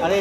আরে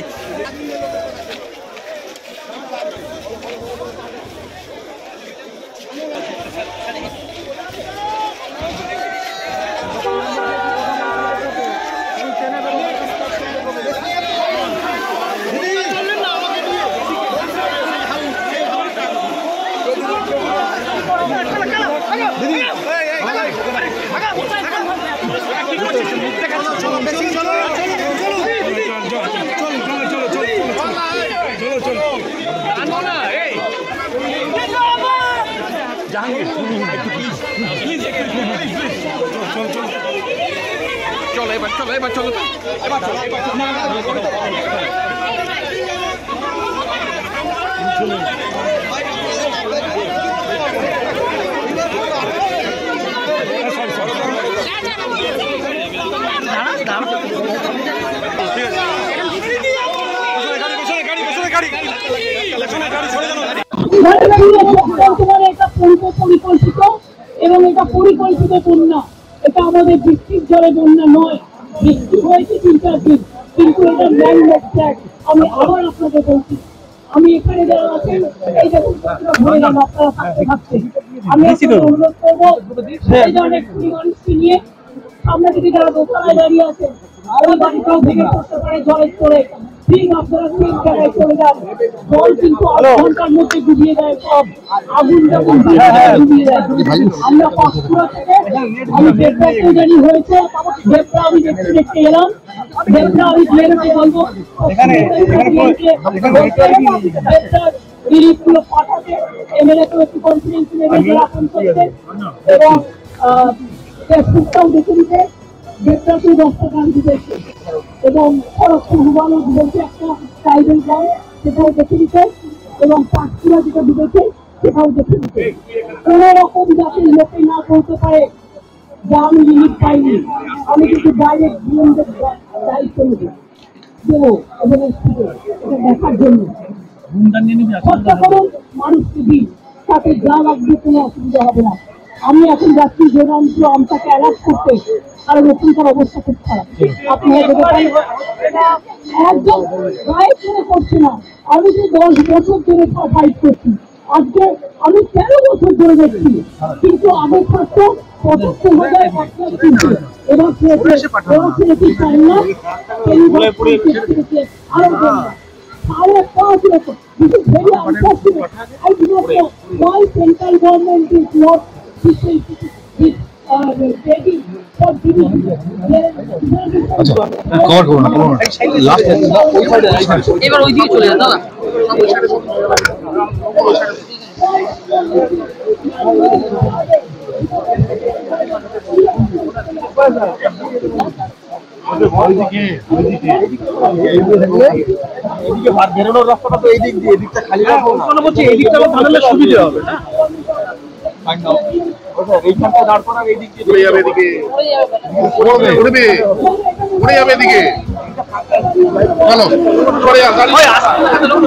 চলো পরিকল্পিত এবং এটা পরিকল্পিত বন্যা, এটা আমাদের বৃষ্টির জলে বন্যা নয়। বৃষ্টি হয়েছে 3-4 দিন, কিন্তু এটা ম্যানমেড ফ্ল্যাট। আমি আবার আপনাদের বলছি, আমি এখানে যারা আছেন এই দেখুন ভরে গেল আপনারা থাকতে থাকতে। আমি অনুরোধ করবো এই ধরনের মানুষকে নিয়ে আমরা যদি যারা দোকানে দাঁড়িয়ে আছেন ওই বাড়িটাও ভেঙে পড়তে পারে জলের তোড়ে। ঠিক আপনারা ঠিক জায়গায় চলে যান। জল কিন্তু 8 ঘন্টার মধ্যে ডুবিয়ে দেয় সব, আগুন যখন ডুবিয়ে দেয়। আমরা পাঁচপুরা থেকে আমি দেবরাতে জানি হয়েছে, দেবরা আমি দেখতে গেলাম, দেবরা আমি ডিএমকে বলবো জিনিসগুলো পাঠাতে এমএলএ একটু কনফিডেন্স লেভেল রাখুন করতে এবং ফেসবুকটাও দেখে দিতে। দেবরাতেও 10টা গান দিতেছে এবং খড়গপুর হুবানো দিয়েছে একটা ট্রাইবেল গান, সেটাও দেখে দিতে এবং পাঁচপুরা যেটা দিয়েছে সেটাও দেখে দিতে। কোন রকম যাতে লোকে না বলতে পারে যে আমি লিমিট পাইনি, আমি কিন্তু ডাইরেক্ট ডিএমদের দায়িত্ব নেব দেবো এবং এটা দেখার জন্য খরচা করুন, মানুষকে দিন, তাতে যা লাগবে কোনো অসুবিধা হবে না। আমি এখন যাচ্ছি জোরান্ত্র আমটাকে অ্যালার্ট করতে, কারণ ওখানকার অবস্থা খুব খারাপ। আপনারা একদম গায়ে ছেড়ে করছে না। আমি যে 10 বছর ধরে ফাইট করছি, আজকে আমি 13 বছর ধরে দেখছি, কিন্তু আগের থাকতো 75,000 কিন্তু এবার চাই না আরো 5.5 লক্ষ। This is very unfortunate. I do not know why central government is not taking for giving. Cover করুন না, লাস্ট এবার ওই দিকে চলে যান দাদা। এদিকে বেরোনোর রাস্তাটা তো এই দিক দিয়ে, এদিকটা খালি রাখবো না, বলছি এই দিকটা বানালে সুবিধা হবে না। এইখানটা দাঁড় করার এই দিক দিয়ে উড়ে যাবে, এদিকে উড়ে যাবে এদিকে। চলো সরে আসো।